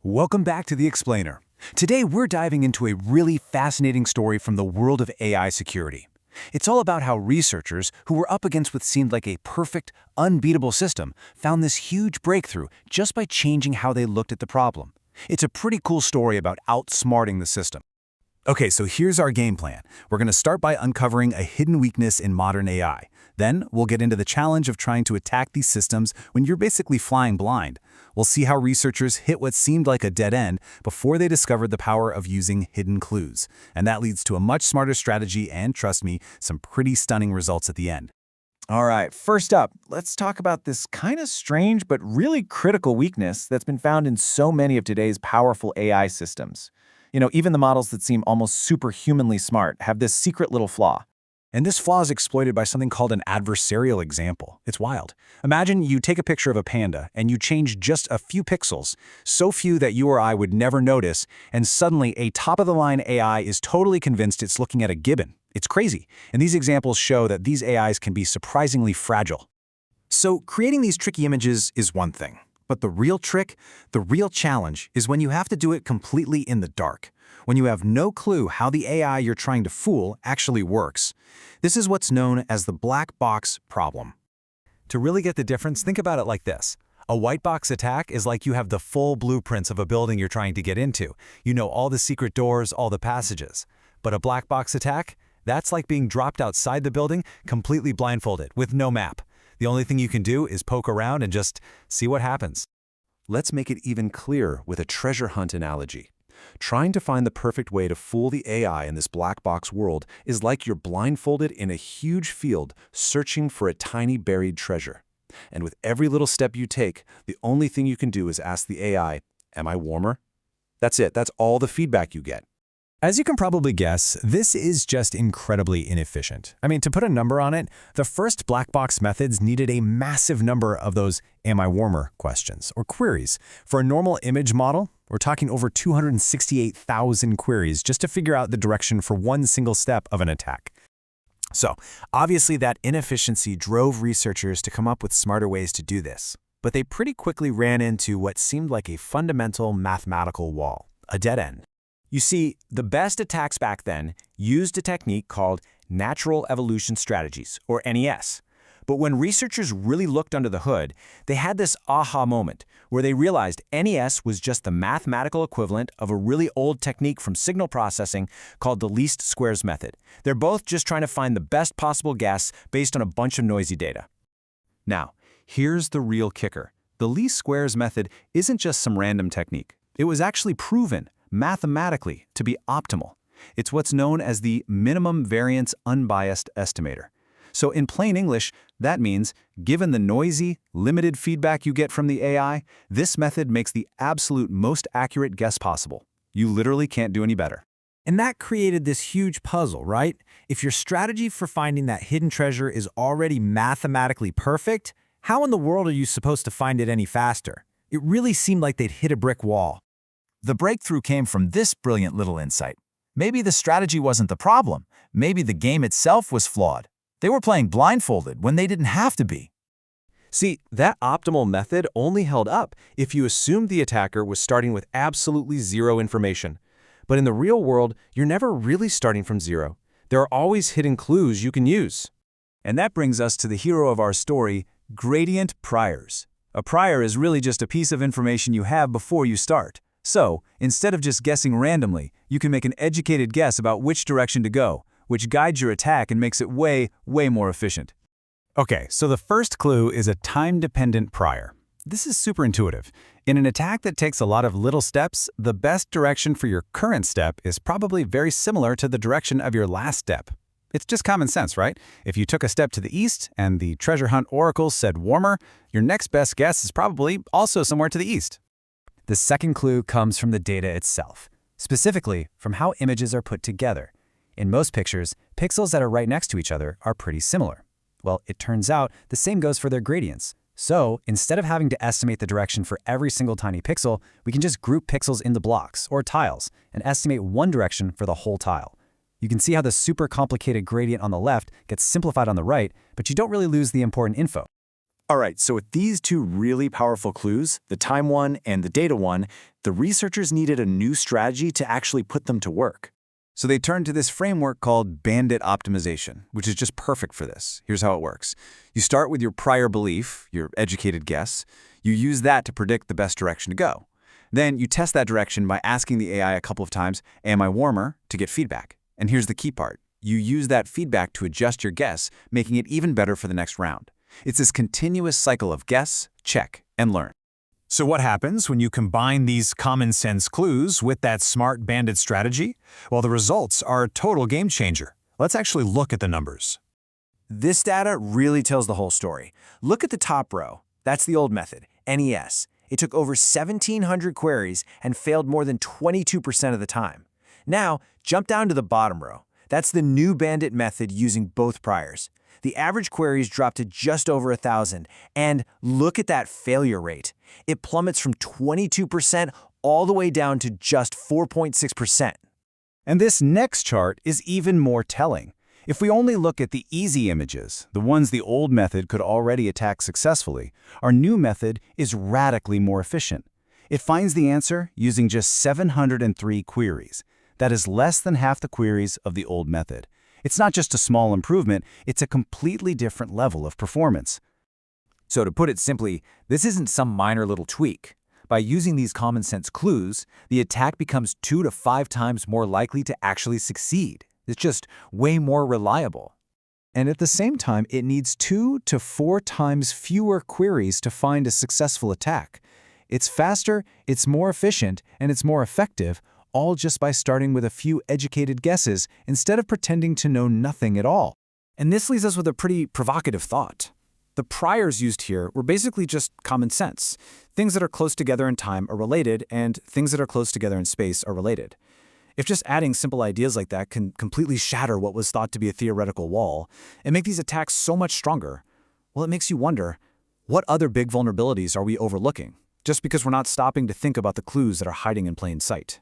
Welcome back to The Explainer. Today we're diving into a really fascinating story from the world of AI security. It's all about how researchers who were up against what seemed like a perfect, unbeatable system found this huge breakthrough just by changing how they looked at the problem. It's a pretty cool story about outsmarting the system. Okay, so here's our game plan. We're going to start by uncovering a hidden weakness in modern AI. Then we'll get into the challenge of trying to attack these systems when you're basically flying blind. We'll see how researchers hit what seemed like a dead end before they discovered the power of using hidden clues. And that leads to a much smarter strategy and, trust me, some pretty stunning results at the end. All right, first up, let's talk about this kind of strange but really critical weakness that's been found in so many of today's powerful AI systems. Even the models that seem almost superhumanly smart have this secret little flaw. And this flaw is exploited by something called an adversarial example. It's wild. Imagine you take a picture of a panda and you change just a few pixels, so few that you or I would never notice, and suddenly a top-of-the-line AI is totally convinced it's looking at a gibbon. It's crazy. And these examples show that these AIs can be surprisingly fragile. So creating these tricky images is one thing. But the real trick, the real challenge, is when you have to do it completely in the dark, when you have no clue how the AI you're trying to fool actually works. This is what's known as the black box problem. To really get the difference, think about it like this. A white box attack is like you have the full blueprints of a building you're trying to get into. You know all the secret doors, all the passages. But a black box attack? That's like being dropped outside the building, completely blindfolded, with no map. The only thing you can do is poke around and just see what happens. Let's make it even clearer with a treasure hunt analogy. Trying to find the perfect way to fool the AI in this black box world is like you're blindfolded in a huge field searching for a tiny buried treasure. And with every little step you take, the only thing you can do is ask the AI, "Am I warmer?" That's it. That's all the feedback you get. As you can probably guess, this is just incredibly inefficient. I mean, to put a number on it, the first black box methods needed a massive number of those "am I warmer" questions or queries. For a normal image model, we're talking over 268,000 queries just to figure out the direction for one single step of an attack. So, obviously that inefficiency drove researchers to come up with smarter ways to do this. But they pretty quickly ran into what seemed like a fundamental mathematical wall, a dead end. You see, the best attacks back then used a technique called natural evolution strategies, or NES. But when researchers really looked under the hood, they had this aha moment where they realized NES was just the mathematical equivalent of a really old technique from signal processing called the least squares method. They're both just trying to find the best possible guess based on a bunch of noisy data. Now, here's the real kicker. The least squares method isn't just some random technique. It was actually proven mathematically to be optimal. It's what's known as the minimum variance unbiased estimator. So in plain English, that means, given the noisy, limited feedback you get from the AI, this method makes the absolute most accurate guess possible. You literally can't do any better. And that created this huge puzzle, right? If your strategy for finding that hidden treasure is already mathematically perfect, how in the world are you supposed to find it any faster? It really seemed like they'd hit a brick wall. The breakthrough came from this brilliant little insight. Maybe the strategy wasn't the problem. Maybe the game itself was flawed. They were playing blindfolded when they didn't have to be. See, that optimal method only held up if you assumed the attacker was starting with absolutely zero information. But in the real world, you're never really starting from zero. There are always hidden clues you can use. And that brings us to the hero of our story, gradient priors. A prior is really just a piece of information you have before you start. So, instead of just guessing randomly, you can make an educated guess about which direction to go, which guides your attack and makes it way more efficient. Okay, so the first clue is a time-dependent prior. This is super intuitive. In an attack that takes a lot of little steps, the best direction for your current step is probably very similar to the direction of your last step. It's just common sense, right? If you took a step to the east and the treasure hunt oracle said warmer, your next best guess is probably also somewhere to the east. The second clue comes from the data itself, specifically from how images are put together. In most pictures, pixels that are right next to each other are pretty similar. Well, it turns out the same goes for their gradients. So, instead of having to estimate the direction for every single tiny pixel, we can just group pixels into blocks or tiles and estimate one direction for the whole tile. You can see how the super complicated gradient on the left gets simplified on the right, but you don't really lose the important info. All right, so with these two really powerful clues, the time one and the data one, the researchers needed a new strategy to actually put them to work. So they turned to this framework called Bandit optimization, which is just perfect for this. Here's how it works. You start with your prior belief, your educated guess. You use that to predict the best direction to go. Then you test that direction by asking the AI a couple of times, am I warmer, to get feedback. And here's the key part. You use that feedback to adjust your guess, making it even better for the next round. It's this continuous cycle of guess, check, and learn. So what happens when you combine these common sense clues with that smart bandit strategy? Well, the results are a total game changer. Let's actually look at the numbers. This data really tells the whole story. Look at the top row. That's the old method, NES. It took over 1,700 queries and failed more than 22% of the time. Now, jump down to the bottom row. That's the new bandit method using both priors. The average queries dropped to just over 1,000, and look at that failure rate. It plummets from 22% all the way down to just 4.6%. And this next chart is even more telling. If we only look at the easy images, the ones the old method could already attack successfully, our new method is radically more efficient. It finds the answer using just 703 queries. That is less than half the queries of the old method. It's not just a small improvement, it's a completely different level of performance. So to put it simply, this isn't some minor little tweak. By using these common sense clues, the attack becomes 2 to 5 times more likely to actually succeed. It's just way more reliable. And at the same time, it needs 2 to 4 times fewer queries to find a successful attack. It's faster, it's more efficient, and it's more effective, all just by starting with a few educated guesses instead of pretending to know nothing at all. And this leaves us with a pretty provocative thought. The priors used here were basically just common sense. Things that are close together in time are related, and things that are close together in space are related. If just adding simple ideas like that can completely shatter what was thought to be a theoretical wall and make these attacks so much stronger, well, it makes you wonder, what other big vulnerabilities are we overlooking, just because we're not stopping to think about the clues that are hiding in plain sight?